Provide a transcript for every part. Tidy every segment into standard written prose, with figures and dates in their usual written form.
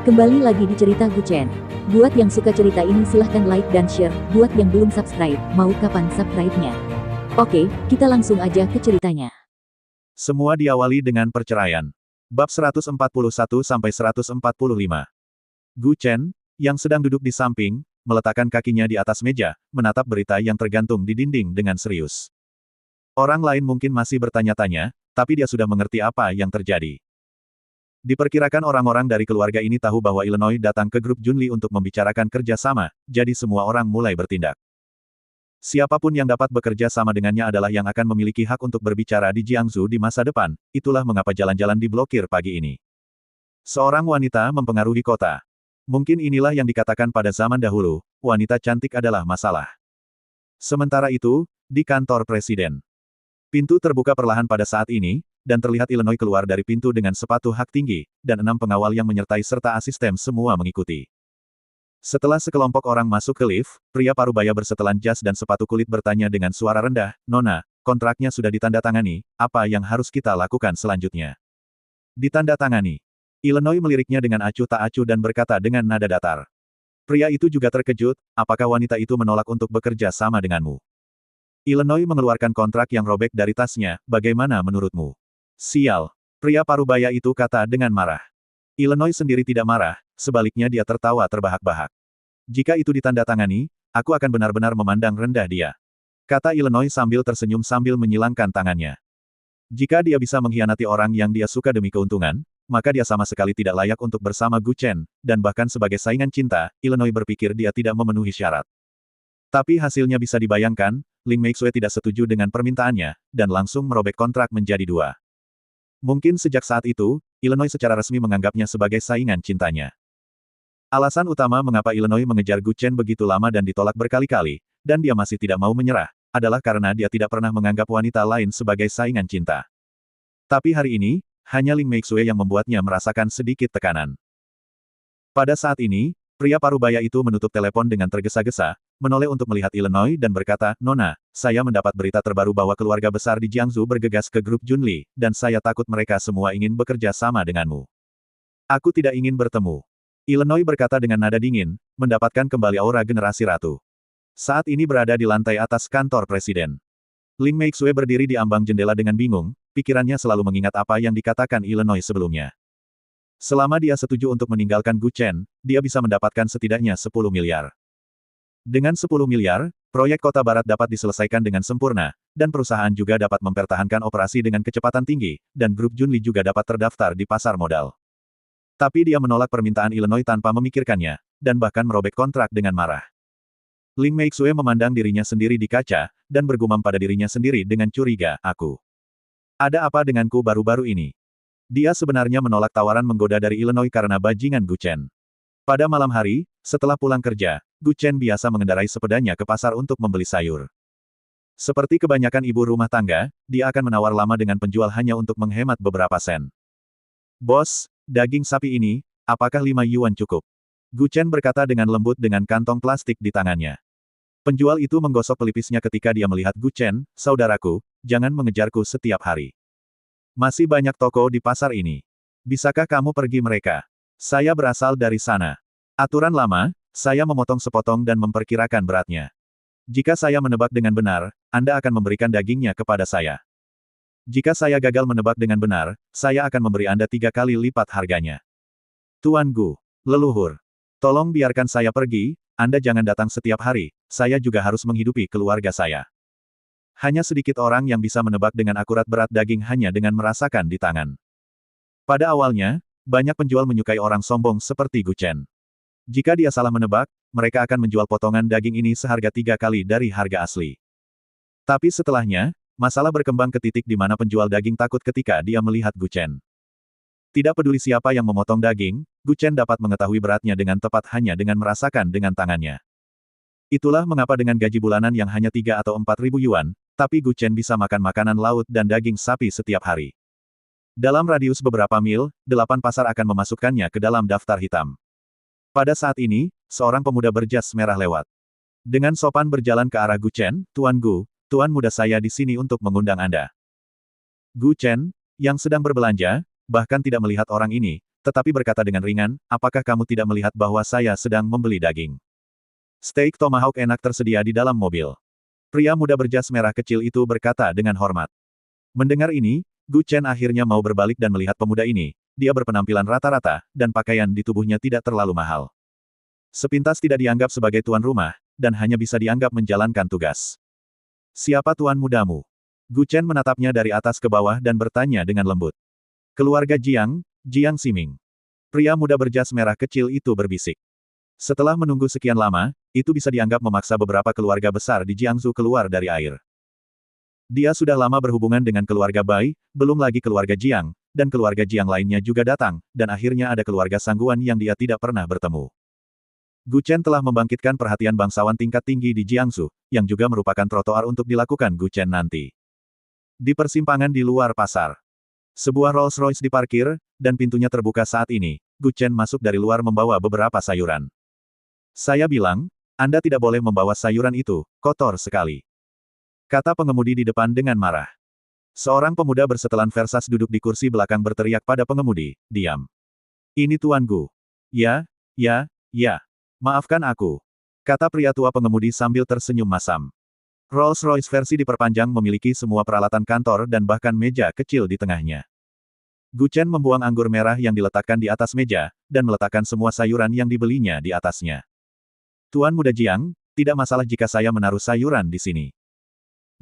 Kembali lagi di cerita Guchen. Buat yang suka cerita ini silahkan like dan share, buat yang belum subscribe, mau kapan subscribe-nya? Oke, kita langsung aja ke ceritanya. Semua diawali dengan perceraian. Bab 141-145. Gu Chen, yang sedang duduk di samping, meletakkan kakinya di atas meja, menatap berita yang tergantung di dinding dengan serius. Orang lain mungkin masih bertanya-tanya, tapi dia sudah mengerti apa yang terjadi. Diperkirakan orang-orang dari keluarga ini tahu bahwa Illinois datang ke grup Junli untuk membicarakan kerja sama, jadi semua orang mulai bertindak. Siapapun yang dapat bekerja sama dengannya adalah yang akan memiliki hak untuk berbicara di Jiangsu di masa depan, itulah mengapa jalan-jalan diblokir pagi ini. Seorang wanita mempengaruhi kota. Mungkin inilah yang dikatakan pada zaman dahulu, wanita cantik adalah masalah. Sementara itu, di kantor presiden. Pintu terbuka perlahan pada saat ini, dan terlihat Illinois keluar dari pintu dengan sepatu hak tinggi, dan 6 pengawal yang menyertai serta asisten semua mengikuti. Setelah sekelompok orang masuk ke lift, pria parubaya bersetelan jas dan sepatu kulit bertanya dengan suara rendah, "Nona, kontraknya sudah ditandatangani, apa yang harus kita lakukan selanjutnya?" "Ditandatangani." Illinois meliriknya dengan acuh tak acuh dan berkata dengan nada datar. Pria itu juga terkejut, apakah wanita itu menolak untuk bekerja sama denganmu? Illinois mengeluarkan kontrak yang robek dari tasnya, bagaimana menurutmu? Sial. Pria parubaya itu kata dengan marah. Illinois sendiri tidak marah, sebaliknya dia tertawa terbahak-bahak. Jika itu ditandatangani, aku akan benar-benar memandang rendah dia. Kata Illinois sambil tersenyum sambil menyilangkan tangannya. Jika dia bisa mengkhianati orang yang dia suka demi keuntungan, maka dia sama sekali tidak layak untuk bersama Gu Chen, dan bahkan sebagai saingan cinta, Illinois berpikir dia tidak memenuhi syarat. Tapi hasilnya bisa dibayangkan, Ling Meixue tidak setuju dengan permintaannya, dan langsung merobek kontrak menjadi 2. Mungkin sejak saat itu, Illinois secara resmi menganggapnya sebagai saingan cintanya. Alasan utama mengapa Illinois mengejar Gu Chen begitu lama dan ditolak berkali-kali, dan dia masih tidak mau menyerah, adalah karena dia tidak pernah menganggap wanita lain sebagai saingan cinta. Tapi hari ini, hanya Ling Meixue yang membuatnya merasakan sedikit tekanan. Pada saat ini, pria parubaya itu menutup telepon dengan tergesa-gesa, menoleh untuk melihat Illinois dan berkata, "Nona, saya mendapat berita terbaru bahwa keluarga besar di Jiangsu bergegas ke grup Junli, dan saya takut mereka semua ingin bekerja sama denganmu. Aku tidak ingin bertemu." Illinois berkata dengan nada dingin, mendapatkan kembali aura generasi ratu. Saat ini berada di lantai atas kantor presiden. Ling Meixue berdiri di ambang jendela dengan bingung, pikirannya selalu mengingat apa yang dikatakan Illinois sebelumnya. Selama dia setuju untuk meninggalkan Gu Chen, dia bisa mendapatkan setidaknya 10 miliar. Dengan 10 miliar, proyek kota barat dapat diselesaikan dengan sempurna, dan perusahaan juga dapat mempertahankan operasi dengan kecepatan tinggi, dan grup Junli juga dapat terdaftar di pasar modal. Tapi dia menolak permintaan Illinois tanpa memikirkannya, dan bahkan merobek kontrak dengan marah. Ling Meixue memandang dirinya sendiri di kaca, dan bergumam pada dirinya sendiri dengan curiga, "Aku. Ada apa denganku baru-baru ini?" Dia sebenarnya menolak tawaran menggoda dari Illinois karena bajingan Gu Chen. Pada malam hari, setelah pulang kerja, Gu Chen biasa mengendarai sepedanya ke pasar untuk membeli sayur. Seperti kebanyakan ibu rumah tangga, dia akan menawar lama dengan penjual hanya untuk menghemat beberapa sen. "Bos, daging sapi ini, apakah 5 yuan cukup?" Gu Chen berkata dengan lembut dengan kantong plastik di tangannya. Penjual itu menggosok pelipisnya ketika dia melihat Gu Chen, "Saudaraku, jangan mengejarku setiap hari. Masih banyak toko di pasar ini. Bisakah kamu pergi mereka? Saya berasal dari sana. Aturan lama, saya memotong sepotong dan memperkirakan beratnya. Jika saya menebak dengan benar, Anda akan memberikan dagingnya kepada saya. Jika saya gagal menebak dengan benar, saya akan memberi Anda 3 kali lipat harganya. Tuan Gu, leluhur. Tolong biarkan saya pergi, Anda jangan datang setiap hari, saya juga harus menghidupi keluarga saya." Hanya sedikit orang yang bisa menebak dengan akurat berat daging hanya dengan merasakan di tangan. Pada awalnya, banyak penjual menyukai orang sombong seperti Gu Chen. Jika dia salah menebak, mereka akan menjual potongan daging ini seharga 3 kali dari harga asli. Tapi setelahnya, masalah berkembang ke titik di mana penjual daging takut ketika dia melihat Gu Chen. Tidak peduli siapa yang memotong daging, Gu Chen dapat mengetahui beratnya dengan tepat hanya dengan merasakan dengan tangannya. Itulah mengapa dengan gaji bulanan yang hanya 3 atau 4 ribu yuan, tapi Gu Chen bisa makan makanan laut dan daging sapi setiap hari. Dalam radius beberapa mil, 8 pasar akan memasukkannya ke dalam daftar hitam. Pada saat ini, seorang pemuda berjas merah lewat. Dengan sopan berjalan ke arah Gu Chen, "Tuan Gu, tuan muda saya di sini untuk mengundang Anda." Gu Chen, yang sedang berbelanja, bahkan tidak melihat orang ini, tetapi berkata dengan ringan, apakah kamu tidak melihat bahwa saya sedang membeli daging? Steak tomahawk enak tersedia di dalam mobil. Pria muda berjas merah kecil itu berkata dengan hormat. Mendengar ini, Gu Chen akhirnya mau berbalik dan melihat pemuda ini. Dia berpenampilan rata-rata, dan pakaian di tubuhnya tidak terlalu mahal. Sepintas tidak dianggap sebagai tuan rumah, dan hanya bisa dianggap menjalankan tugas. Siapa tuan mudamu? Gu Chen menatapnya dari atas ke bawah dan bertanya dengan lembut. Keluarga Jiang, Jiang Ximing. Pria muda berjas merah kecil itu berbisik. Setelah menunggu sekian lama, itu bisa dianggap memaksa beberapa keluarga besar di Jiangsu keluar dari air. Dia sudah lama berhubungan dengan keluarga Bai, belum lagi keluarga Jiang, dan keluarga Jiang lainnya juga datang, dan akhirnya ada keluarga Sangguan yang dia tidak pernah bertemu. Gu Chen telah membangkitkan perhatian bangsawan tingkat tinggi di Jiangsu, yang juga merupakan trotoar untuk dilakukan Gu Chen nanti. Di persimpangan di luar pasar. Sebuah Rolls-Royce diparkir, dan pintunya terbuka saat ini. Gu Chen masuk dari luar membawa beberapa sayuran. Saya bilang, Anda tidak boleh membawa sayuran itu, kotor sekali. Kata pengemudi di depan dengan marah. Seorang pemuda bersetelan Versas duduk di kursi belakang berteriak pada pengemudi, diam. Ini Tuan Gu. Ya. Maafkan aku. Kata pria tua pengemudi sambil tersenyum masam. Rolls-Royce versi diperpanjang memiliki semua peralatan kantor dan bahkan meja kecil di tengahnya. Gu Chen membuang anggur merah yang diletakkan di atas meja, dan meletakkan semua sayuran yang dibelinya di atasnya. Tuan Muda Jiang, tidak masalah jika saya menaruh sayuran di sini.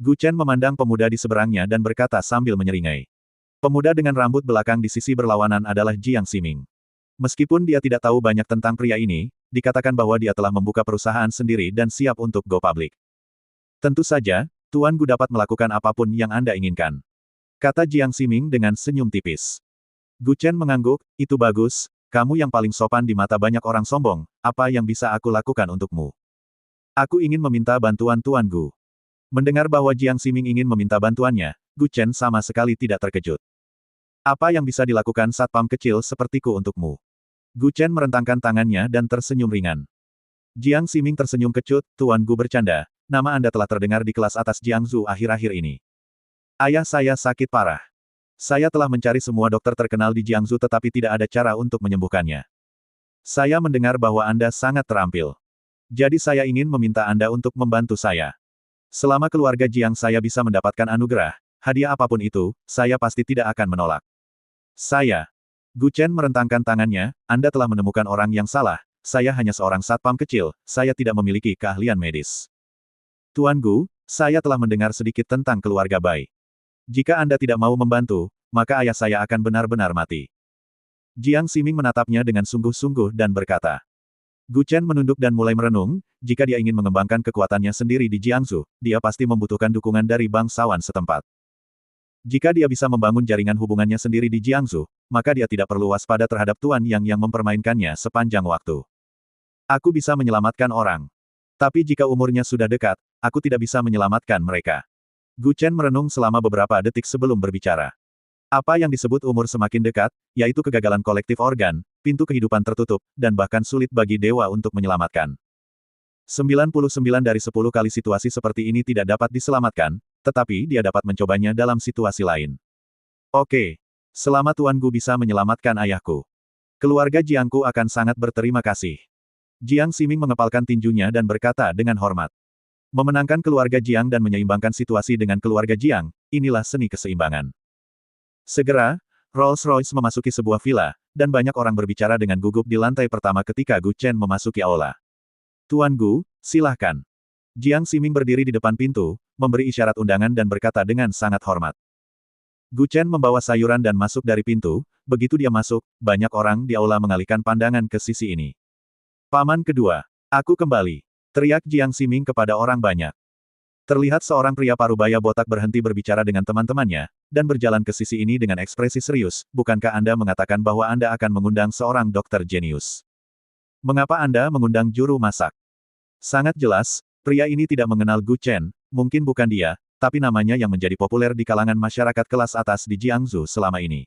Gu Chen memandang pemuda di seberangnya dan berkata sambil menyeringai. Pemuda dengan rambut belakang di sisi berlawanan adalah Jiang Ximing. Meskipun dia tidak tahu banyak tentang pria ini, dikatakan bahwa dia telah membuka perusahaan sendiri dan siap untuk go public. Tentu saja, Tuan Gu dapat melakukan apapun yang Anda inginkan. Kata Jiang Ximing dengan senyum tipis. Gu Chen mengangguk, itu bagus. Kamu yang paling sopan di mata banyak orang sombong, apa yang bisa aku lakukan untukmu? Aku ingin meminta bantuan Tuan Gu. Mendengar bahwa Jiang Ximing ingin meminta bantuannya, Gu Chen sama sekali tidak terkejut. Apa yang bisa dilakukan satpam kecil sepertiku untukmu? Gu Chen merentangkan tangannya dan tersenyum ringan. Jiang Ximing tersenyum kecut, Tuan Gu bercanda, nama Anda telah terdengar di kelas atas Jiangsu akhir-akhir ini. Ayah saya sakit parah. Saya telah mencari semua dokter terkenal di Jiangsu tetapi tidak ada cara untuk menyembuhkannya. Saya mendengar bahwa Anda sangat terampil. Jadi saya ingin meminta Anda untuk membantu saya. Selama keluarga Jiang saya bisa mendapatkan anugerah, hadiah apapun itu, saya pasti tidak akan menolak. Saya. Gu Chen merentangkan tangannya, Anda telah menemukan orang yang salah, saya hanya seorang satpam kecil, saya tidak memiliki keahlian medis. Tuan Gu, saya telah mendengar sedikit tentang keluarga Bai. Jika Anda tidak mau membantu, maka ayah saya akan benar-benar mati. Jiang Ximing menatapnya dengan sungguh-sungguh dan berkata. Gu Chen menunduk dan mulai merenung, jika dia ingin mengembangkan kekuatannya sendiri di Jiangsu, dia pasti membutuhkan dukungan dari bangsawan setempat. Jika dia bisa membangun jaringan hubungannya sendiri di Jiangsu, maka dia tidak perlu waspada terhadap Tuan yang mempermainkannya sepanjang waktu. Aku bisa menyelamatkan orang. Tapi jika umurnya sudah dekat, aku tidak bisa menyelamatkan mereka. Gu Chen merenung selama beberapa detik sebelum berbicara. Apa yang disebut umur semakin dekat, yaitu kegagalan kolektif organ, pintu kehidupan tertutup, dan bahkan sulit bagi dewa untuk menyelamatkan. 99 dari 10 kali situasi seperti ini tidak dapat diselamatkan, tetapi dia dapat mencobanya dalam situasi lain. Oke. Selama Tuan Gu bisa menyelamatkan ayahku. Keluarga Jiangku akan sangat berterima kasih. Jiang Ximing mengepalkan tinjunya dan berkata dengan hormat. Memenangkan keluarga Jiang dan menyeimbangkan situasi dengan keluarga Jiang, inilah seni keseimbangan. Segera, Rolls-Royce memasuki sebuah villa, dan banyak orang berbicara dengan gugup di lantai pertama ketika Gu Chen memasuki aula. Tuan Gu, silahkan. Jiang Ximing berdiri di depan pintu, memberi isyarat undangan dan berkata dengan sangat hormat. Gu Chen membawa sayuran dan masuk dari pintu, begitu dia masuk, banyak orang di aula mengalihkan pandangan ke sisi ini. Paman kedua, aku kembali. Teriak Jiang Ximing kepada orang banyak. Terlihat seorang pria parubaya botak berhenti berbicara dengan teman-temannya, dan berjalan ke sisi ini dengan ekspresi serius, bukankah Anda mengatakan bahwa Anda akan mengundang seorang dokter jenius? Mengapa Anda mengundang juru masak? Sangat jelas, pria ini tidak mengenal Gu Chen, mungkin bukan dia, tapi namanya yang menjadi populer di kalangan masyarakat kelas atas di Jiangsu selama ini.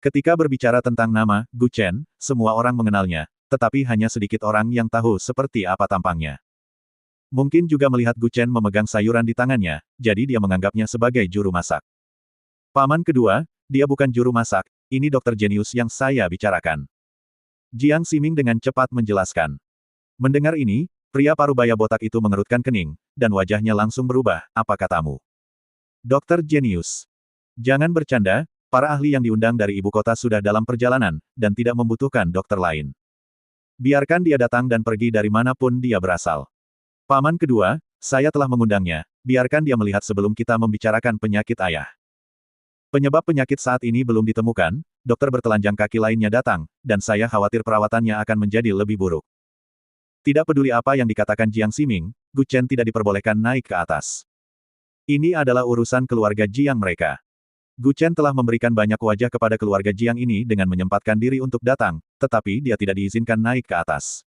Ketika berbicara tentang nama, Gu Chen, semua orang mengenalnya, tetapi hanya sedikit orang yang tahu seperti apa tampangnya. Mungkin juga melihat Gu Chen memegang sayuran di tangannya, jadi dia menganggapnya sebagai juru masak. Paman kedua, dia bukan juru masak, ini dokter jenius yang saya bicarakan. Jiang Ximing dengan cepat menjelaskan. Mendengar ini, pria parubaya botak itu mengerutkan kening, dan wajahnya langsung berubah, apa katamu? Dokter jenius. Jangan bercanda, para ahli yang diundang dari ibu kota sudah dalam perjalanan, dan tidak membutuhkan dokter lain. Biarkan dia datang dan pergi dari manapun dia berasal. Paman kedua, saya telah mengundangnya, biarkan dia melihat sebelum kita membicarakan penyakit ayah. Penyebab penyakit saat ini belum ditemukan, dokter bertelanjang kaki lainnya datang, dan saya khawatir perawatannya akan menjadi lebih buruk. Tidak peduli apa yang dikatakan Jiang Ximing, Gu Chen tidak diperbolehkan naik ke atas. Ini adalah urusan keluarga Jiang mereka. Gu Chen telah memberikan banyak wajah kepada keluarga Jiang ini dengan menyempatkan diri untuk datang, tetapi dia tidak diizinkan naik ke atas.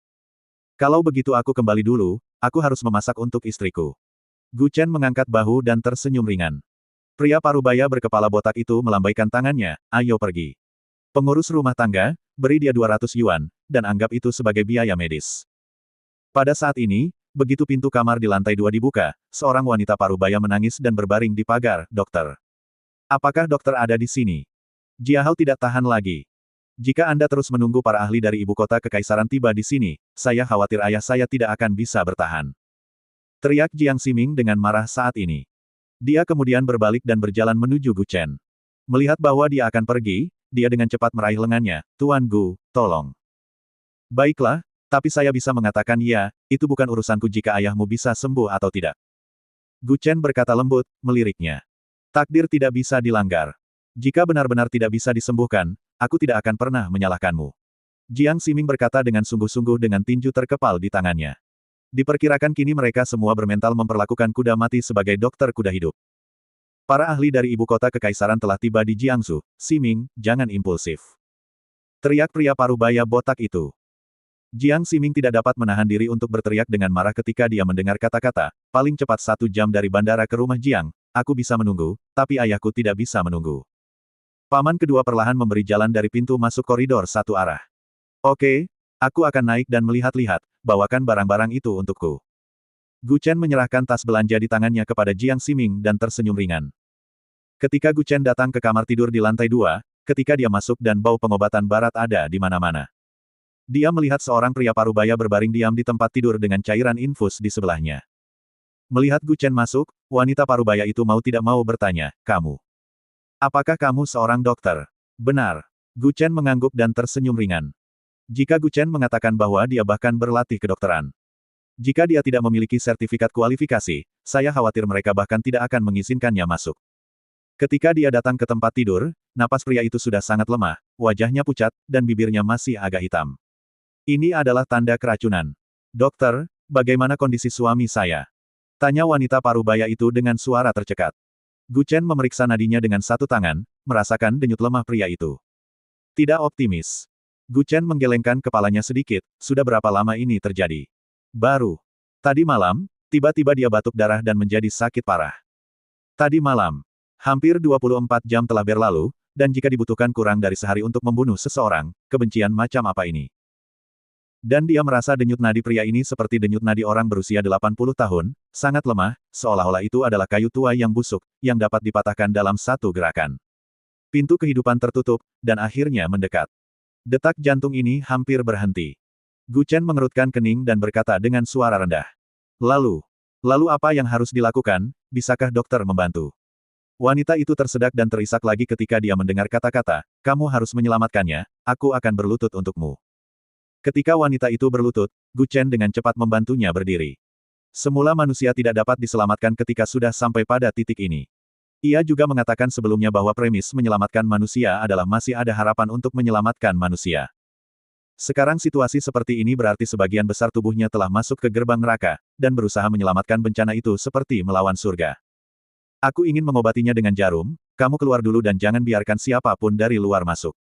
Kalau begitu aku kembali dulu, aku harus memasak untuk istriku. Gu Chen mengangkat bahu dan tersenyum ringan. Pria parubaya berkepala botak itu melambaikan tangannya, ayo pergi. Pengurus rumah tangga, beri dia 200 yuan, dan anggap itu sebagai biaya medis. Pada saat ini, begitu pintu kamar di lantai 2 dibuka, seorang wanita parubaya menangis dan berbaring di pagar, dokter. Apakah dokter ada di sini? Jiahao tidak tahan lagi. Jika Anda terus menunggu para ahli dari ibu kota kekaisaran tiba di sini, saya khawatir ayah saya tidak akan bisa bertahan. Teriak Jiang Ximing dengan marah saat ini. Dia kemudian berbalik dan berjalan menuju Gu Chen. Melihat bahwa dia akan pergi, dia dengan cepat meraih lengannya, Tuan Gu, tolong. Baiklah, tapi saya bisa mengatakan ya, itu bukan urusanku jika ayahmu bisa sembuh atau tidak. Gu Chen berkata lembut, meliriknya. Takdir tidak bisa dilanggar. Jika benar-benar tidak bisa disembuhkan, aku tidak akan pernah menyalahkanmu. Jiang Ximing berkata dengan sungguh-sungguh dengan tinju terkepal di tangannya. Diperkirakan kini mereka semua bermental memperlakukan kuda mati sebagai dokter kuda hidup. Para ahli dari ibu kota kekaisaran telah tiba di Jiangsu. Ximing, jangan impulsif. Teriak pria parubaya botak itu. Jiang Ximing tidak dapat menahan diri untuk berteriak dengan marah ketika dia mendengar kata-kata, paling cepat 1 jam dari bandara ke rumah Jiang, aku bisa menunggu, tapi ayahku tidak bisa menunggu. Paman kedua perlahan memberi jalan dari pintu masuk koridor satu arah. Oke, aku akan naik dan melihat-lihat, bawakan barang-barang itu untukku. Gu Chen menyerahkan tas belanja di tangannya kepada Jiang Ximing dan tersenyum ringan. Ketika Gu Chen datang ke kamar tidur di lantai 2, ketika dia masuk dan bau pengobatan barat ada di mana-mana. Dia melihat seorang pria parubaya berbaring diam di tempat tidur dengan cairan infus di sebelahnya. Melihat Gu Chen masuk, wanita parubaya itu mau tidak mau bertanya, kamu? Apakah kamu seorang dokter? Benar. Gu Chen mengangguk dan tersenyum ringan. Jika Gu Chen mengatakan bahwa dia bahkan berlatih kedokteran. Jika dia tidak memiliki sertifikat kualifikasi, saya khawatir mereka bahkan tidak akan mengizinkannya masuk. Ketika dia datang ke tempat tidur, napas pria itu sudah sangat lemah, wajahnya pucat, dan bibirnya masih agak hitam. Ini adalah tanda keracunan. Dokter, bagaimana kondisi suami saya? Tanya wanita parubaya itu dengan suara tercekat. Gu Chen memeriksa nadinya dengan satu tangan, merasakan denyut lemah pria itu. Tidak optimis. Gu Chen menggelengkan kepalanya sedikit, sudah berapa lama ini terjadi? Baru. Tadi malam, tiba-tiba dia batuk darah dan menjadi sakit parah. Tadi malam. Hampir 24 jam telah berlalu, dan jika dibutuhkan kurang dari sehari untuk membunuh seseorang, kebencian macam apa ini? Dan dia merasa denyut nadi pria ini seperti denyut nadi orang berusia 80 tahun, sangat lemah, seolah-olah itu adalah kayu tua yang busuk, yang dapat dipatahkan dalam satu gerakan. Pintu kehidupan tertutup, dan akhirnya mendekat. Detak jantung ini hampir berhenti. Gu Chen mengerutkan kening dan berkata dengan suara rendah. Lalu apa yang harus dilakukan, bisakah dokter membantu? Wanita itu tersedak dan terisak lagi ketika dia mendengar kata-kata, kamu harus menyelamatkannya, aku akan berlutut untukmu. Ketika wanita itu berlutut, Gu Chen dengan cepat membantunya berdiri. Semula manusia tidak dapat diselamatkan ketika sudah sampai pada titik ini. Ia juga mengatakan sebelumnya bahwa premis menyelamatkan manusia adalah masih ada harapan untuk menyelamatkan manusia. Sekarang situasi seperti ini berarti sebagian besar tubuhnya telah masuk ke gerbang neraka, dan berusaha menyelamatkan bencana itu seperti melawan surga. Aku ingin mengobatinya dengan jarum, kamu keluar dulu dan jangan biarkan siapapun dari luar masuk.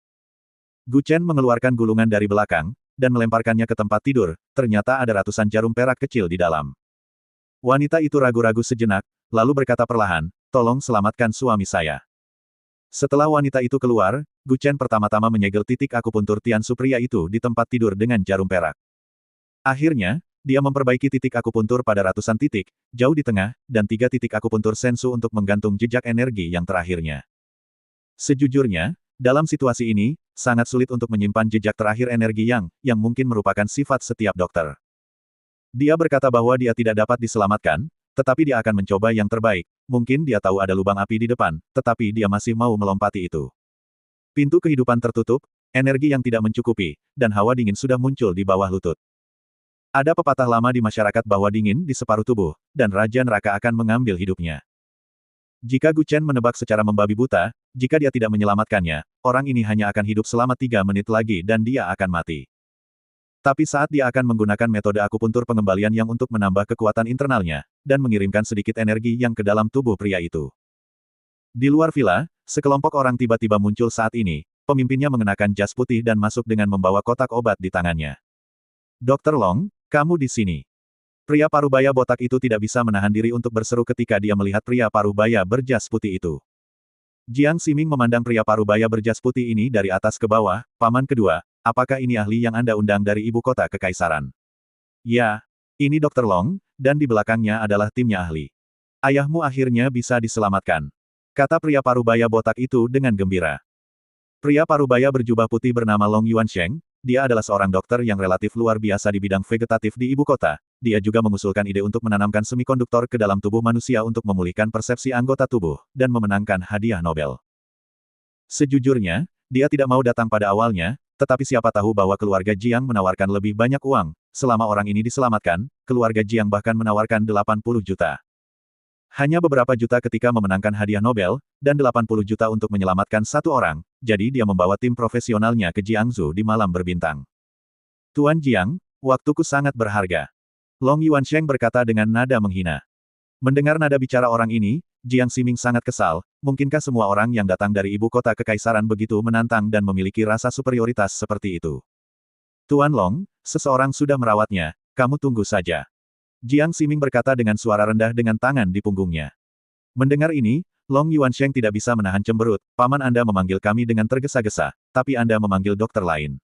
Gu Chen mengeluarkan gulungan dari belakang, dan melemparkannya ke tempat tidur, ternyata ada ratusan jarum perak kecil di dalam. Wanita itu ragu-ragu sejenak, lalu berkata perlahan, tolong selamatkan suami saya. Setelah wanita itu keluar, Gu Chen pertama-tama menyegel titik akupuntur Tiansu pria itu di tempat tidur dengan jarum perak. Akhirnya, dia memperbaiki titik akupuntur pada ratusan titik, jauh di tengah, dan 3 titik akupuntur sensu untuk menggantung jejak energi yang terakhirnya. Sejujurnya, Dalam situasi ini, sangat sulit untuk menyimpan jejak terakhir energi yang mungkin merupakan sifat setiap dokter. Dia berkata bahwa dia tidak dapat diselamatkan, tetapi dia akan mencoba yang terbaik. Mungkin dia tahu ada lubang api di depan, tetapi dia masih mau melompati itu. Pintu kehidupan tertutup, energi yang tidak mencukupi, dan hawa dingin sudah muncul di bawah lutut. Ada pepatah lama di masyarakat bahwa dingin di separuh tubuh, dan Raja Neraka akan mengambil hidupnya. Jika Gu Chen menebak secara membabi buta, jika dia tidak menyelamatkannya, orang ini hanya akan hidup selama 3 menit lagi dan dia akan mati. Tapi saat dia akan menggunakan metode akupuntur pengembalian yang untuk menambah kekuatan internalnya, dan mengirimkan sedikit energi yang ke dalam tubuh pria itu. Di luar villa, sekelompok orang tiba-tiba muncul saat ini, pemimpinnya mengenakan jas putih dan masuk dengan membawa kotak obat di tangannya. Dr. Long, kamu di sini. Pria parubaya botak itu tidak bisa menahan diri untuk berseru ketika dia melihat pria parubaya berjas putih itu. Jiang Ximing memandang pria parubaya berjas putih ini dari atas ke bawah. Paman kedua, apakah ini ahli yang Anda undang dari ibu kota kekaisaran? Ya, ini Dr. Long, dan di belakangnya adalah timnya ahli. Ayahmu akhirnya bisa diselamatkan, kata pria parubaya botak itu dengan gembira. Pria parubaya berjubah putih bernama Long Yuansheng. Dia adalah seorang dokter yang relatif luar biasa di bidang vegetatif di ibu kota. Dia juga mengusulkan ide untuk menanamkan semikonduktor ke dalam tubuh manusia untuk memulihkan persepsi anggota tubuh, dan memenangkan hadiah Nobel. Sejujurnya, dia tidak mau datang pada awalnya, tetapi siapa tahu bahwa keluarga Jiang menawarkan lebih banyak uang. Selama orang ini diselamatkan, keluarga Jiang bahkan menawarkan 80 juta. Hanya beberapa juta ketika memenangkan hadiah Nobel, dan 80 juta untuk menyelamatkan satu orang, jadi dia membawa tim profesionalnya ke Jiangsu di malam berbintang. Tuan Jiang, waktuku sangat berharga. Long Yuansheng berkata dengan nada menghina. Mendengar nada bicara orang ini, Jiang Ximing sangat kesal. Mungkinkah semua orang yang datang dari ibu kota kekaisaran begitu menantang dan memiliki rasa superioritas seperti itu? Tuan Long, seseorang sudah merawatnya, kamu tunggu saja. Jiang Ximing berkata dengan suara rendah dengan tangan di punggungnya. Mendengar ini, Long Yuansheng tidak bisa menahan cemberut. Paman Anda memanggil kami dengan tergesa-gesa, tapi Anda memanggil dokter lain.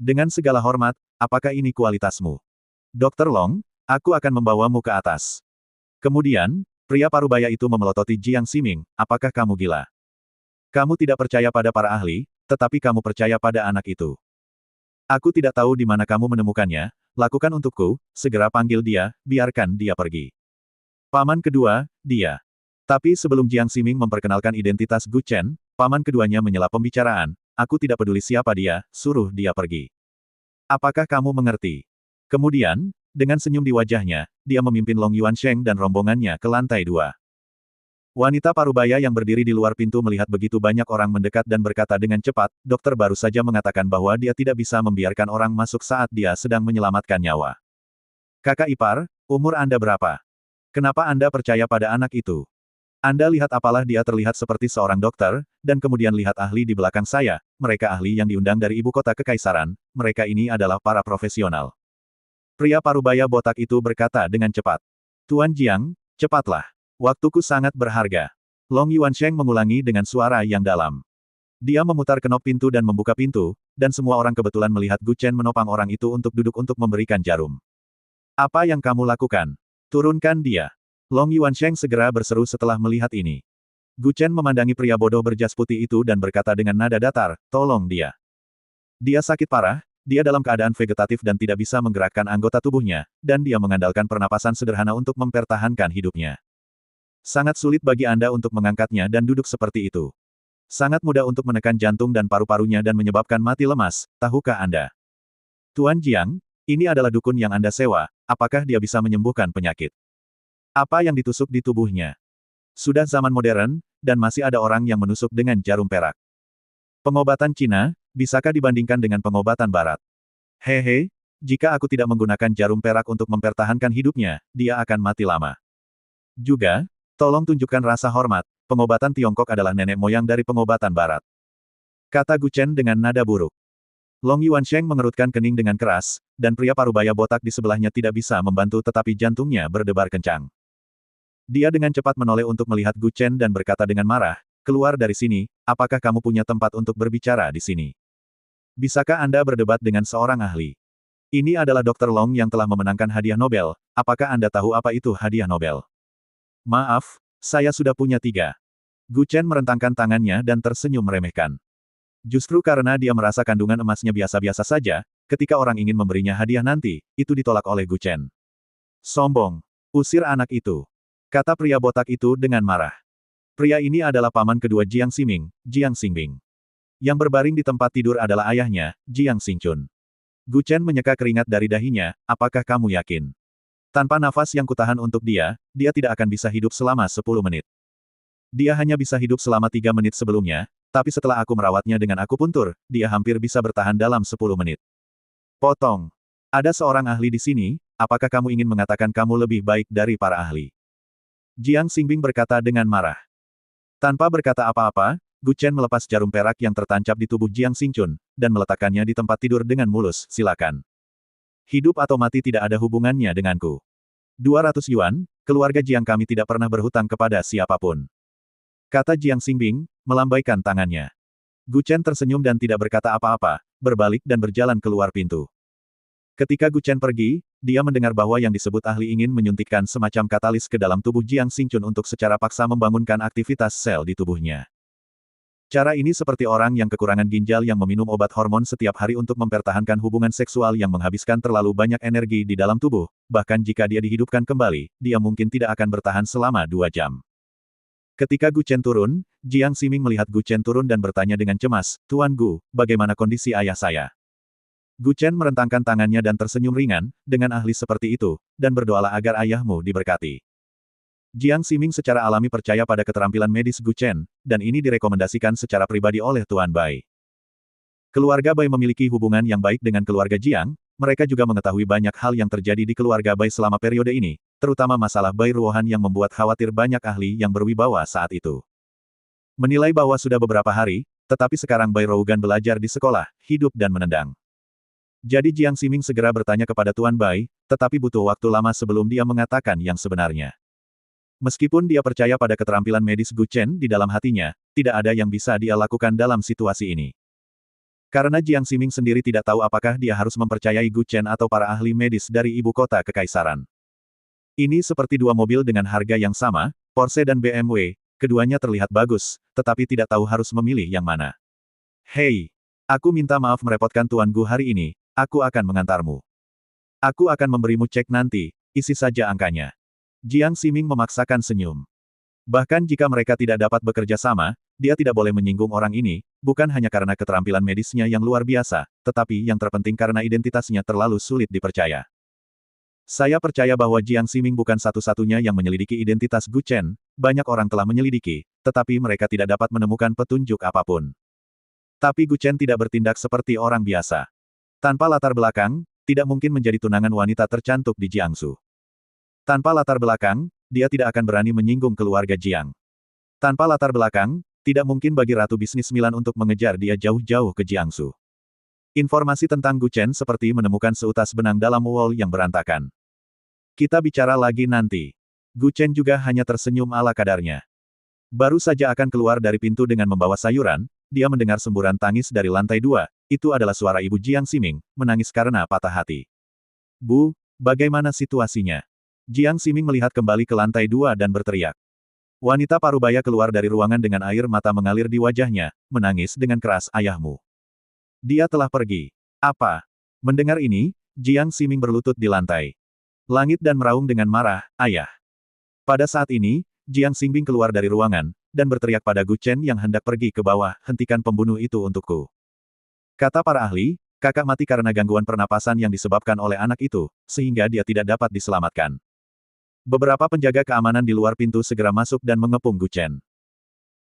Dengan segala hormat, apakah ini kualitasmu? Dokter Long, aku akan membawamu ke atas. Kemudian, pria parubaya itu memelototi Jiang Ximing, apakah kamu gila? Kamu tidak percaya pada para ahli, tetapi kamu percaya pada anak itu. Aku tidak tahu di mana kamu menemukannya, lakukan untukku, segera panggil dia, biarkan dia pergi. Paman kedua, dia. Tapi sebelum Jiang Ximing memperkenalkan identitas Gu Chen, paman keduanya menyela pembicaraan, aku tidak peduli siapa dia, suruh dia pergi. Apakah kamu mengerti? Kemudian, dengan senyum di wajahnya, dia memimpin Long Yuansheng dan rombongannya ke lantai 2. Wanita parubaya yang berdiri di luar pintu melihat begitu banyak orang mendekat dan berkata dengan cepat, dokter baru saja mengatakan bahwa dia tidak bisa membiarkan orang masuk saat dia sedang menyelamatkan nyawa. Kakak ipar, umur Anda berapa? Kenapa Anda percaya pada anak itu? Anda lihat apalah dia terlihat seperti seorang dokter, dan kemudian lihat ahli di belakang saya, mereka ahli yang diundang dari ibu kota kekaisaran, mereka ini adalah para profesional. Pria parubaya botak itu berkata dengan cepat. Tuan Jiang, cepatlah. Waktuku sangat berharga. Long Yuansheng mengulangi dengan suara yang dalam. Dia memutar kenop pintu dan membuka pintu, dan semua orang kebetulan melihat Gu Chen menopang orang itu untuk duduk untuk memberikan jarum. Apa yang kamu lakukan? Turunkan dia. Long Yuansheng segera berseru setelah melihat ini. Gu Chen memandangi pria bodoh berjas putih itu dan berkata dengan nada datar, tolong dia. Dia sakit parah, dia dalam keadaan vegetatif dan tidak bisa menggerakkan anggota tubuhnya, dan dia mengandalkan pernapasan sederhana untuk mempertahankan hidupnya. Sangat sulit bagi Anda untuk mengangkatnya dan duduk seperti itu. Sangat mudah untuk menekan jantung dan paru-parunya dan menyebabkan mati lemas, tahukah Anda? Tuan Jiang, ini adalah dukun yang Anda sewa, apakah dia bisa menyembuhkan penyakit? Apa yang ditusuk di tubuhnya? Sudah zaman modern, dan masih ada orang yang menusuk dengan jarum perak. Pengobatan Cina, bisakah dibandingkan dengan pengobatan Barat? Hehe, jika aku tidak menggunakan jarum perak untuk mempertahankan hidupnya, dia akan mati lama. Juga, tolong tunjukkan rasa hormat, pengobatan Tiongkok adalah nenek moyang dari pengobatan Barat. Kata Gu Chen dengan nada buruk. Long Yuansheng mengerutkan kening dengan keras, dan pria parubaya botak di sebelahnya tidak bisa membantu tetapi jantungnya berdebar kencang. Dia dengan cepat menoleh untuk melihat Gu Chen dan berkata dengan marah, keluar dari sini, apakah kamu punya tempat untuk berbicara di sini? Bisakah Anda berdebat dengan seorang ahli? Ini adalah Dr. Long yang telah memenangkan hadiah Nobel, apakah Anda tahu apa itu hadiah Nobel? Maaf, saya sudah punya 3. Gu Chen merentangkan tangannya dan tersenyum meremehkan. Justru karena dia merasa kandungan emasnya biasa-biasa saja, ketika orang ingin memberinya hadiah nanti, itu ditolak oleh Gu Chen. Sombong. Usir anak itu. Kata pria botak itu dengan marah. Pria ini adalah paman kedua Jiang Ximing, Jiang Xingbing. Yang berbaring di tempat tidur adalah ayahnya, Jiang Xingchun. Gu Chen menyeka keringat dari dahinya, apakah kamu yakin? Tanpa nafas yang kutahan untuk dia, dia tidak akan bisa hidup selama 10 menit. Dia hanya bisa hidup selama 3 menit sebelumnya, tapi setelah aku merawatnya dengan akupuntur, dia hampir bisa bertahan dalam 10 menit. Potong. Ada seorang ahli di sini, apakah kamu ingin mengatakan kamu lebih baik dari para ahli? Jiang Xingbing berkata dengan marah. Tanpa berkata apa-apa, Gu Chen melepas jarum perak yang tertancap di tubuh Jiang Xingchun, dan meletakkannya di tempat tidur dengan mulus, silakan. Hidup atau mati tidak ada hubungannya denganku. 200 yuan, keluarga Jiang kami tidak pernah berhutang kepada siapapun. Kata Jiang Xingbing, melambaikan tangannya. Gu Chen tersenyum dan tidak berkata apa-apa, berbalik dan berjalan keluar pintu. Ketika Gu Chen pergi, dia mendengar bahwa yang disebut ahli ingin menyuntikkan semacam katalis ke dalam tubuh Jiang Xingchun untuk secara paksa membangunkan aktivitas sel di tubuhnya. Cara ini seperti orang yang kekurangan ginjal yang meminum obat hormon setiap hari untuk mempertahankan hubungan seksual yang menghabiskan terlalu banyak energi di dalam tubuh, bahkan jika dia dihidupkan kembali, dia mungkin tidak akan bertahan selama 2 jam. Ketika Gu Chen turun, Jiang Ximing melihat Gu Chen turun dan bertanya dengan cemas, Tuan Gu, bagaimana kondisi ayah saya? Gu Chen merentangkan tangannya dan tersenyum ringan, dengan ahli seperti itu, dan berdoalah agar ayahmu diberkati. Jiang Ximing secara alami percaya pada keterampilan medis Gu Chen, dan ini direkomendasikan secara pribadi oleh Tuan Bai. Keluarga Bai memiliki hubungan yang baik dengan keluarga Jiang, mereka juga mengetahui banyak hal yang terjadi di keluarga Bai selama periode ini, terutama masalah Bai Ruohan yang membuat khawatir banyak ahli yang berwibawa saat itu. Menilai bahwa sudah beberapa hari, tetapi sekarang Bai Rougan belajar di sekolah, hidup dan menendang. Jadi Jiang Ximing segera bertanya kepada Tuan Bai, tetapi butuh waktu lama sebelum dia mengatakan yang sebenarnya. Meskipun dia percaya pada keterampilan medis Gu Chen di dalam hatinya, tidak ada yang bisa dia lakukan dalam situasi ini. Karena Jiang Ximing sendiri tidak tahu apakah dia harus mempercayai Gu Chen atau para ahli medis dari ibu kota kekaisaran. Ini seperti dua mobil dengan harga yang sama, Porsche dan BMW, keduanya terlihat bagus, tetapi tidak tahu harus memilih yang mana. Hei, aku minta maaf merepotkan Tuan Gu hari ini, aku akan mengantarmu. Aku akan memberimu cek nanti, isi saja angkanya. Jiang Ximing memaksakan senyum. Bahkan jika mereka tidak dapat bekerja sama, dia tidak boleh menyinggung orang ini, bukan hanya karena keterampilan medisnya yang luar biasa, tetapi yang terpenting karena identitasnya terlalu sulit dipercaya. Saya percaya bahwa Jiang Ximing bukan satu-satunya yang menyelidiki identitas Gu Chen, banyak orang telah menyelidiki, tetapi mereka tidak dapat menemukan petunjuk apapun. Tapi Gu Chen tidak bertindak seperti orang biasa. Tanpa latar belakang, tidak mungkin menjadi tunangan wanita tercantik di Jiangsu. Tanpa latar belakang, dia tidak akan berani menyinggung keluarga Jiang. Tanpa latar belakang, tidak mungkin bagi Ratu Bisnis Milan untuk mengejar dia jauh-jauh ke Jiangsu. Informasi tentang Gu Chen seperti menemukan seutas benang dalam wall yang berantakan. Kita bicara lagi nanti. Gu Chen juga hanya tersenyum ala kadarnya. Baru saja akan keluar dari pintu dengan membawa sayuran, dia mendengar semburan tangis dari lantai 2, itu adalah suara ibu Jiang Ximing, menangis karena patah hati. Bu, bagaimana situasinya? Jiang Ximing melihat kembali ke lantai 2 dan berteriak. Wanita parubaya keluar dari ruangan dengan air mata mengalir di wajahnya, menangis dengan keras, ayahmu. Dia telah pergi. Apa? Mendengar ini, Jiang Ximing berlutut di lantai. Langit dan meraung dengan marah, ayah. Pada saat ini, Jiang Xingbing keluar dari ruangan, dan berteriak pada Gu Chen yang hendak pergi ke bawah, hentikan pembunuh itu untukku. Kata para ahli, kakak mati karena gangguan pernapasan yang disebabkan oleh anak itu, sehingga dia tidak dapat diselamatkan. Beberapa penjaga keamanan di luar pintu segera masuk dan mengepung Gu Chen.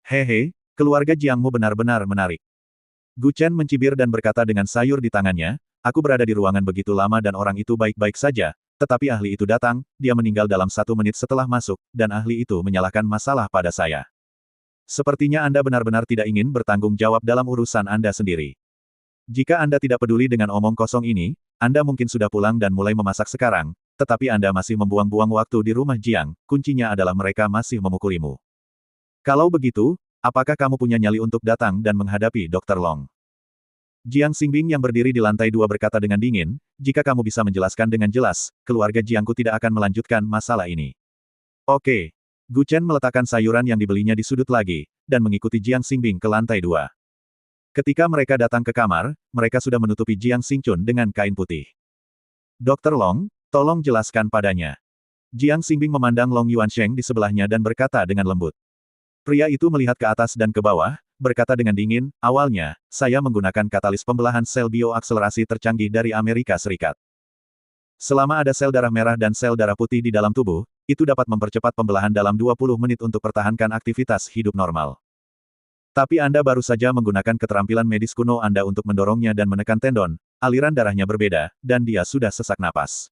Hehe, keluarga Jiangmu benar-benar menarik. Gu Chen mencibir dan berkata dengan sayur di tangannya, aku berada di ruangan begitu lama dan orang itu baik-baik saja, tetapi ahli itu datang, dia meninggal dalam 1 menit setelah masuk, dan ahli itu menyalahkan masalah pada saya. Sepertinya Anda benar-benar tidak ingin bertanggung jawab dalam urusan Anda sendiri. Jika Anda tidak peduli dengan omong kosong ini, Anda mungkin sudah pulang dan mulai memasak sekarang, tetapi Anda masih membuang-buang waktu di rumah Jiang, kuncinya adalah mereka masih memukulimu. Kalau begitu, apakah kamu punya nyali untuk datang dan menghadapi Dr. Long? Jiang Xingbing yang berdiri di lantai 2 berkata dengan dingin, jika kamu bisa menjelaskan dengan jelas, keluarga Jiangku tidak akan melanjutkan masalah ini. Oke. Gu Chen meletakkan sayuran yang dibelinya di sudut lagi, dan mengikuti Jiang Xingbing ke lantai 2. Ketika mereka datang ke kamar, mereka sudah menutupi Jiang Xingchun dengan kain putih. Dr. Long, tolong jelaskan padanya. Jiang Xingbing memandang Long Yuansheng di sebelahnya dan berkata dengan lembut. Pria itu melihat ke atas dan ke bawah, berkata dengan dingin, awalnya, saya menggunakan katalis pembelahan sel bioakselerasi tercanggih dari Amerika Serikat. Selama ada sel darah merah dan sel darah putih di dalam tubuh, itu dapat mempercepat pembelahan dalam 20 menit untuk pertahankan aktivitas hidup normal. Tapi Anda baru saja menggunakan keterampilan medis kuno Anda untuk mendorongnya dan menekan tendon, aliran darahnya berbeda, dan dia sudah sesak napas.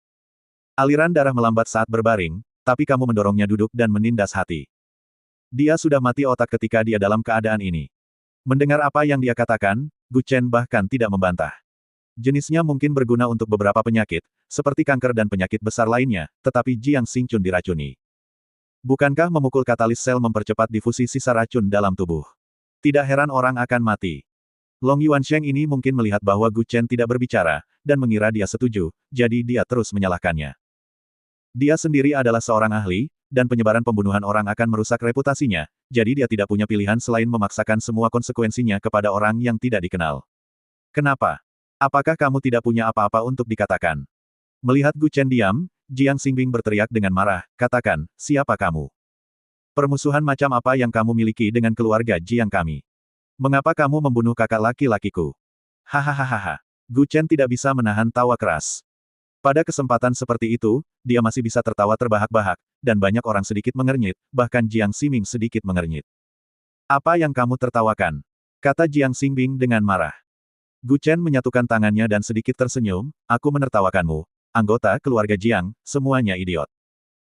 Aliran darah melambat saat berbaring, tapi kamu mendorongnya duduk dan menindas hati. Dia sudah mati otak ketika dia dalam keadaan ini. Mendengar apa yang dia katakan, Gu Chen bahkan tidak membantah. Jenisnya mungkin berguna untuk beberapa penyakit, seperti kanker dan penyakit besar lainnya, tetapi Jiang Xingchun diracuni. Bukankah memukul katalis sel mempercepat difusi sisa racun dalam tubuh? Tidak heran orang akan mati. Long Yuansheng ini mungkin melihat bahwa Gu Chen tidak berbicara, dan mengira dia setuju, jadi dia terus menyalahkannya. Dia sendiri adalah seorang ahli, dan penyebaran pembunuhan orang akan merusak reputasinya, jadi dia tidak punya pilihan selain memaksakan semua konsekuensinya kepada orang yang tidak dikenal. Kenapa? Apakah kamu tidak punya apa-apa untuk dikatakan? Melihat Gu Chen diam, Jiang Xingbing berteriak dengan marah, katakan, siapa kamu? Permusuhan macam apa yang kamu miliki dengan keluarga Jiang kami? Mengapa kamu membunuh kakak laki-lakiku? Hahaha. Gu Chen tidak bisa menahan tawa keras. Pada kesempatan seperti itu, dia masih bisa tertawa terbahak-bahak, dan banyak orang sedikit mengernyit, bahkan Jiang Ximing sedikit mengernyit. Apa yang kamu tertawakan? Kata Jiang Xingbing dengan marah. Gu Chen menyatukan tangannya dan sedikit tersenyum, aku menertawakanmu. Anggota keluarga Jiang, semuanya idiot.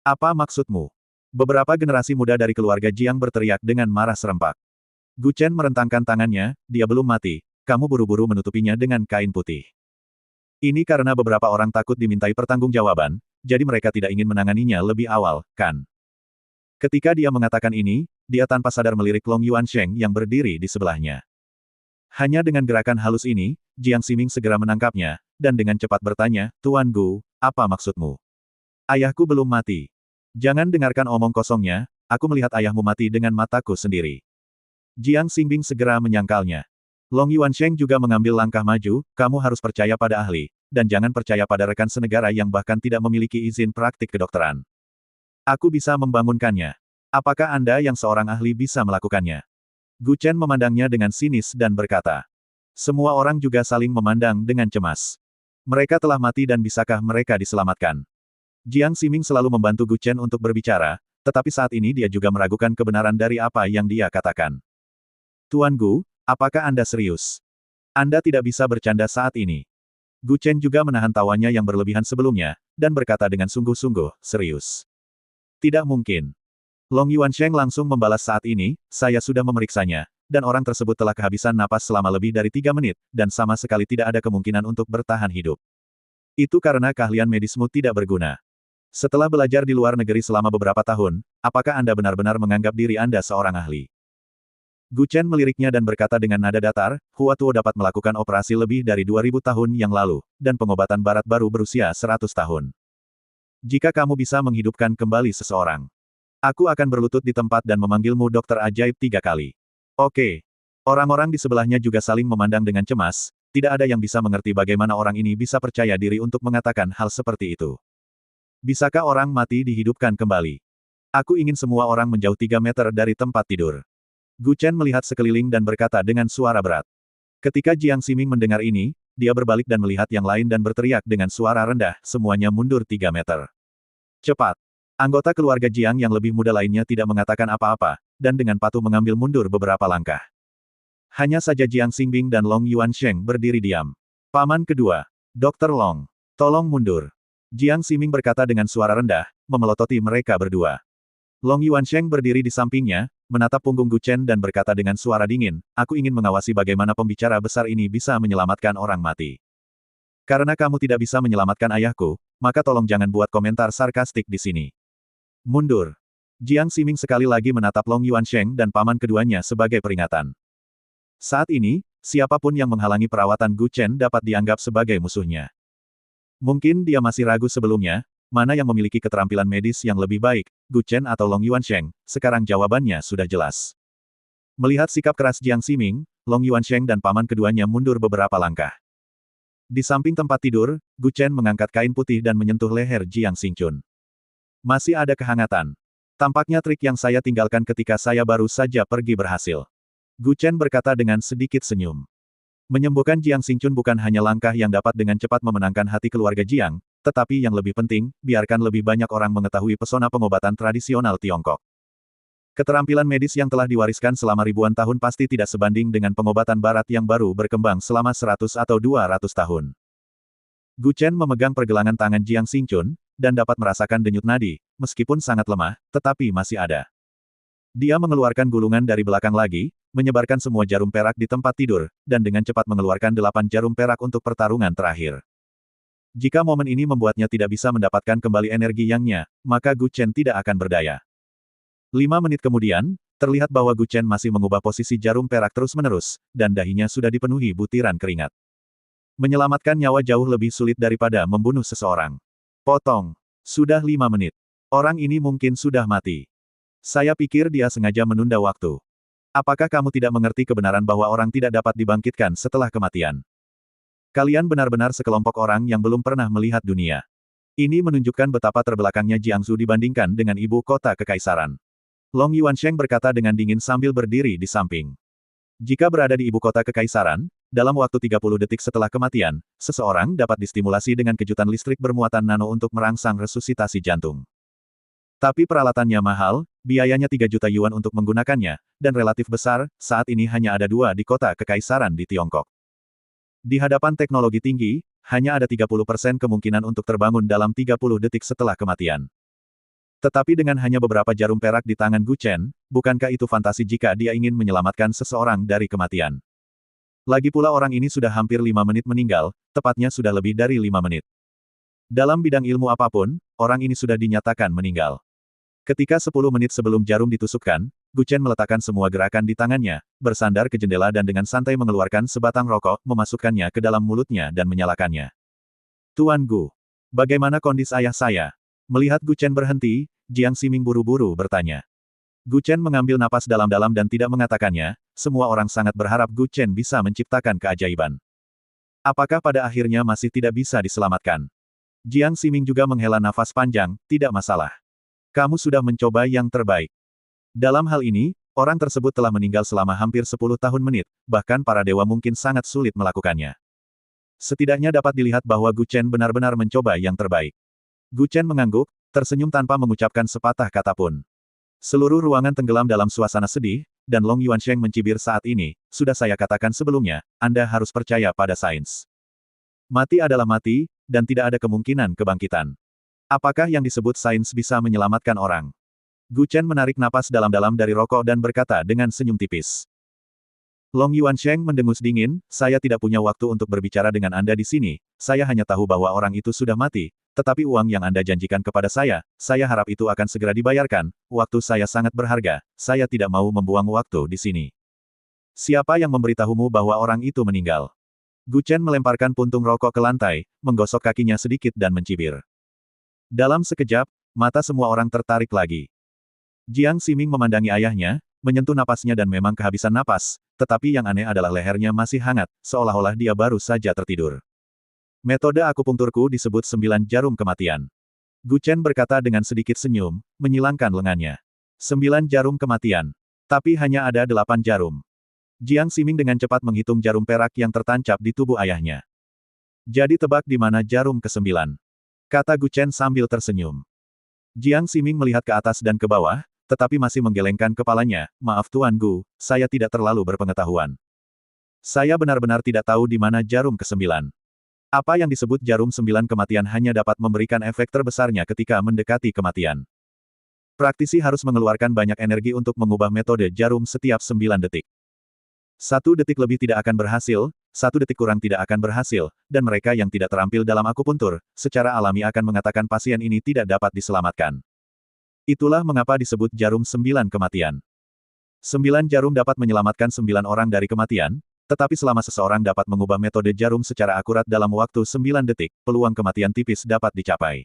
Apa maksudmu? Beberapa generasi muda dari keluarga Jiang berteriak dengan marah serempak. Gu Chen merentangkan tangannya, dia belum mati, kamu buru-buru menutupinya dengan kain putih. Ini karena beberapa orang takut dimintai pertanggungjawaban, jadi mereka tidak ingin menanganinya lebih awal, kan? Ketika dia mengatakan ini, dia tanpa sadar melirik Long Yuansheng yang berdiri di sebelahnya. Hanya dengan gerakan halus ini, Jiang Ximing segera menangkapnya, dan dengan cepat bertanya, Tuan Gu, apa maksudmu? Ayahku belum mati. Jangan dengarkan omong kosongnya, aku melihat ayahmu mati dengan mataku sendiri. Jiang Xingbing segera menyangkalnya. Long Yuansheng juga mengambil langkah maju, kamu harus percaya pada ahli, dan jangan percaya pada rekan senegara yang bahkan tidak memiliki izin praktik kedokteran. Aku bisa membangunkannya. Apakah Anda yang seorang ahli bisa melakukannya? Gu Chen memandangnya dengan sinis dan berkata. Semua orang juga saling memandang dengan cemas. Mereka telah mati dan bisakah mereka diselamatkan? Jiang Ximing selalu membantu Gu Chen untuk berbicara, tetapi saat ini dia juga meragukan kebenaran dari apa yang dia katakan. Tuan Gu, apakah Anda serius? Anda tidak bisa bercanda saat ini. Gu Chen juga menahan tawanya yang berlebihan sebelumnya, dan berkata dengan sungguh-sungguh, serius. Tidak mungkin. Long Yuansheng langsung membalas saat ini, saya sudah memeriksanya, dan orang tersebut telah kehabisan napas selama lebih dari 3 menit, dan sama sekali tidak ada kemungkinan untuk bertahan hidup. Itu karena keahlian medismu tidak berguna. Setelah belajar di luar negeri selama beberapa tahun, apakah Anda benar-benar menganggap diri Anda seorang ahli? Gu Chen meliriknya dan berkata dengan nada datar, Hua Tuo dapat melakukan operasi lebih dari 2000 tahun yang lalu, dan pengobatan barat baru berusia 100 tahun. Jika kamu bisa menghidupkan kembali seseorang, aku akan berlutut di tempat dan memanggilmu dokter ajaib 3 kali. Oke. Orang-orang di sebelahnya juga saling memandang dengan cemas, tidak ada yang bisa mengerti bagaimana orang ini bisa percaya diri untuk mengatakan hal seperti itu. Bisakah orang mati dihidupkan kembali? Aku ingin semua orang menjauh 3 meter dari tempat tidur. Gu Chen melihat sekeliling dan berkata dengan suara berat. Ketika Jiang Ximing mendengar ini, dia berbalik dan melihat yang lain dan berteriak dengan suara rendah, semuanya mundur 3 meter. Cepat. Anggota keluarga Jiang yang lebih muda lainnya tidak mengatakan apa-apa, dan dengan patuh mengambil mundur beberapa langkah. Hanya saja Jiang Xingbing dan Long Yuansheng berdiri diam. Paman kedua, Dr. Long, tolong mundur. Jiang Ximing berkata dengan suara rendah, memelototi mereka berdua. Long Yuansheng berdiri di sampingnya, menatap punggung Gu Chen dan berkata dengan suara dingin, aku ingin mengawasi bagaimana pembicara besar ini bisa menyelamatkan orang mati. Karena kamu tidak bisa menyelamatkan ayahku, maka tolong jangan buat komentar sarkastik di sini. Mundur. Jiang Ximing sekali lagi menatap Long Yuansheng dan paman keduanya sebagai peringatan. Saat ini, siapapun yang menghalangi perawatan Gu Chen dapat dianggap sebagai musuhnya. Mungkin dia masih ragu sebelumnya, mana yang memiliki keterampilan medis yang lebih baik, Gu Chen atau Long Yuansheng, sekarang jawabannya sudah jelas. Melihat sikap keras Jiang Ximing, Long Yuansheng dan paman keduanya mundur beberapa langkah. Di samping tempat tidur, Gu Chen mengangkat kain putih dan menyentuh leher Jiang Xingchun. Masih ada kehangatan. Tampaknya trik yang saya tinggalkan ketika saya baru saja pergi berhasil. Gu Chen berkata dengan sedikit senyum. Menyembuhkan Jiang Xingchun bukan hanya langkah yang dapat dengan cepat memenangkan hati keluarga Jiang, tetapi yang lebih penting, biarkan lebih banyak orang mengetahui pesona pengobatan tradisional Tiongkok. Keterampilan medis yang telah diwariskan selama ribuan tahun pasti tidak sebanding dengan pengobatan barat yang baru berkembang selama 100 atau 200 tahun. Gu Chen memegang pergelangan tangan Jiang Xingchun, dan dapat merasakan denyut nadi, meskipun sangat lemah, tetapi masih ada. Dia mengeluarkan gulungan dari belakang lagi, menyebarkan semua jarum perak di tempat tidur, dan dengan cepat mengeluarkan 8 jarum perak untuk pertarungan terakhir. Jika momen ini membuatnya tidak bisa mendapatkan kembali energi yangnya, maka Gu Chen tidak akan berdaya. 5 menit kemudian, terlihat bahwa Gu Chen masih mengubah posisi jarum perak terus-menerus, dan dahinya sudah dipenuhi butiran keringat. Menyelamatkan nyawa jauh lebih sulit daripada membunuh seseorang. Potong. Sudah 5 menit. Orang ini mungkin sudah mati. Saya pikir dia sengaja menunda waktu. Apakah kamu tidak mengerti kebenaran bahwa orang tidak dapat dibangkitkan setelah kematian? Kalian benar-benar sekelompok orang yang belum pernah melihat dunia. Ini menunjukkan betapa terbelakangnya Jiangsu dibandingkan dengan ibu kota kekaisaran. Long Yuansheng berkata dengan dingin sambil berdiri di samping. Jika berada di ibu kota kekaisaran, dalam waktu 30 detik setelah kematian, seseorang dapat distimulasi dengan kejutan listrik bermuatan nano untuk merangsang resusitasi jantung. Tapi peralatannya mahal, biayanya 3 juta yuan untuk menggunakannya, dan relatif besar, saat ini hanya ada 2 di kota kekaisaran di Tiongkok. Di hadapan teknologi tinggi, hanya ada 30% kemungkinan untuk terbangun dalam 30 detik setelah kematian. Tetapi dengan hanya beberapa jarum perak di tangan Gu Chen, bukankah itu fantasi jika dia ingin menyelamatkan seseorang dari kematian? Lagi pula orang ini sudah hampir 5 menit meninggal, tepatnya sudah lebih dari 5 menit. Dalam bidang ilmu apapun, orang ini sudah dinyatakan meninggal. Ketika 10 menit sebelum jarum ditusukkan, Gu Chen meletakkan semua gerakan di tangannya, bersandar ke jendela dan dengan santai mengeluarkan sebatang rokok, memasukkannya ke dalam mulutnya dan menyalakannya. Tuan Gu, bagaimana kondisi ayah saya? Melihat Gu Chen berhenti, Jiang Ximing buru-buru bertanya. Gu Chen mengambil napas dalam-dalam dan tidak mengatakannya, semua orang sangat berharap Gu Chen bisa menciptakan keajaiban. Apakah pada akhirnya masih tidak bisa diselamatkan? Jiang Ximing juga menghela nafas panjang, tidak masalah. Kamu sudah mencoba yang terbaik. Dalam hal ini, orang tersebut telah meninggal selama hampir 10 tahun menit, bahkan para dewa mungkin sangat sulit melakukannya. Setidaknya dapat dilihat bahwa Gu Chen benar-benar mencoba yang terbaik. Gu Chen mengangguk, tersenyum tanpa mengucapkan sepatah kata pun. Seluruh ruangan tenggelam dalam suasana sedih, dan Long Yuansheng mencibir saat ini, sudah saya katakan sebelumnya, Anda harus percaya pada sains. Mati adalah mati, dan tidak ada kemungkinan kebangkitan. Apakah yang disebut sains bisa menyelamatkan orang? Gu Chen menarik napas dalam-dalam dari rokok dan berkata dengan senyum tipis. Long Yuansheng mendengus dingin, saya tidak punya waktu untuk berbicara dengan Anda di sini, saya hanya tahu bahwa orang itu sudah mati, tetapi uang yang Anda janjikan kepada saya harap itu akan segera dibayarkan, waktu saya sangat berharga, saya tidak mau membuang waktu di sini. Siapa yang memberitahumu bahwa orang itu meninggal? Gu Chen melemparkan puntung rokok ke lantai, menggosok kakinya sedikit dan mencibir. Dalam sekejap, mata semua orang tertarik lagi. Jiang Ximing memandangi ayahnya, menyentuh napasnya dan memang kehabisan napas, tetapi yang aneh adalah lehernya masih hangat, seolah-olah dia baru saja tertidur. Metode akupunkturku disebut 9 jarum kematian. Gu Chen berkata dengan sedikit senyum, menyilangkan lengannya. 9 jarum kematian. Tapi hanya ada 8 jarum. Jiang Ximing dengan cepat menghitung jarum perak yang tertancap di tubuh ayahnya. Jadi tebak di mana jarum ke-9? Kata Gu Chen sambil tersenyum. Jiang Ximing melihat ke atas dan ke bawah, tetapi masih menggelengkan kepalanya, maaf Tuan Gu, saya tidak terlalu berpengetahuan. Saya benar-benar tidak tahu di mana jarum ke-9. Apa yang disebut jarum 9 kematian hanya dapat memberikan efek terbesarnya ketika mendekati kematian. Praktisi harus mengeluarkan banyak energi untuk mengubah metode jarum setiap 9 detik. 1 detik lebih tidak akan berhasil, 1 detik kurang tidak akan berhasil, dan mereka yang tidak terampil dalam akupuntur, secara alami akan mengatakan pasien ini tidak dapat diselamatkan. Itulah mengapa disebut jarum 9 kematian. 9 jarum dapat menyelamatkan 9 orang dari kematian, tetapi selama seseorang dapat mengubah metode jarum secara akurat dalam waktu 9 detik, peluang kematian tipis dapat dicapai.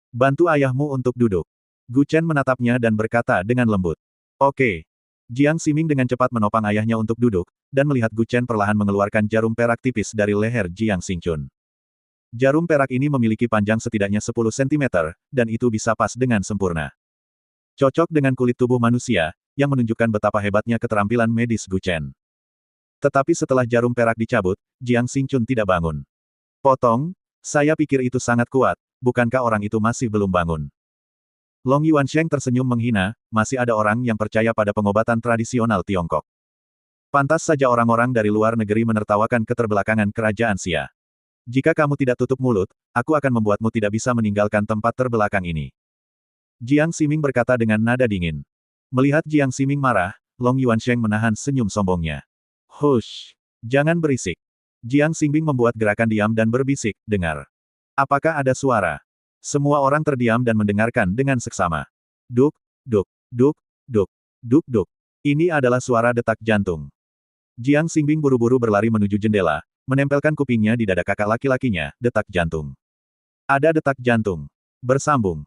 Bantu ayahmu untuk duduk. Gu Chen menatapnya dan berkata dengan lembut. Oke. Jiang Ximing dengan cepat menopang ayahnya untuk duduk, dan melihat Gu Chen perlahan mengeluarkan jarum perak tipis dari leher Jiang Xingchun. Jarum perak ini memiliki panjang setidaknya 10 cm, dan itu bisa pas dengan sempurna. Cocok dengan kulit tubuh manusia, yang menunjukkan betapa hebatnya keterampilan medis Gu Chen. Tetapi setelah jarum perak dicabut, Jiang Xingchun tidak bangun. Potong, saya pikir itu sangat kuat, bukankah orang itu masih belum bangun? Long Yuansheng tersenyum menghina, masih ada orang yang percaya pada pengobatan tradisional Tiongkok. Pantas saja orang-orang dari luar negeri menertawakan keterbelakangan kerajaan Xia. Jika kamu tidak tutup mulut, aku akan membuatmu tidak bisa meninggalkan tempat terbelakang ini. Jiang Ximing berkata dengan nada dingin. Melihat Jiang Ximing marah, Long Yuansheng menahan senyum sombongnya. Hush! Jangan berisik. Jiang Ximing membuat gerakan diam dan berbisik, dengar. Apakah ada suara? Semua orang terdiam dan mendengarkan dengan seksama. Duk, duk, duk, duk, duk, duk. Ini adalah suara detak jantung. Jiang Xingbing buru-buru berlari menuju jendela, menempelkan kupingnya di dada kakak laki-lakinya, detak jantung. Ada detak jantung. Bersambung.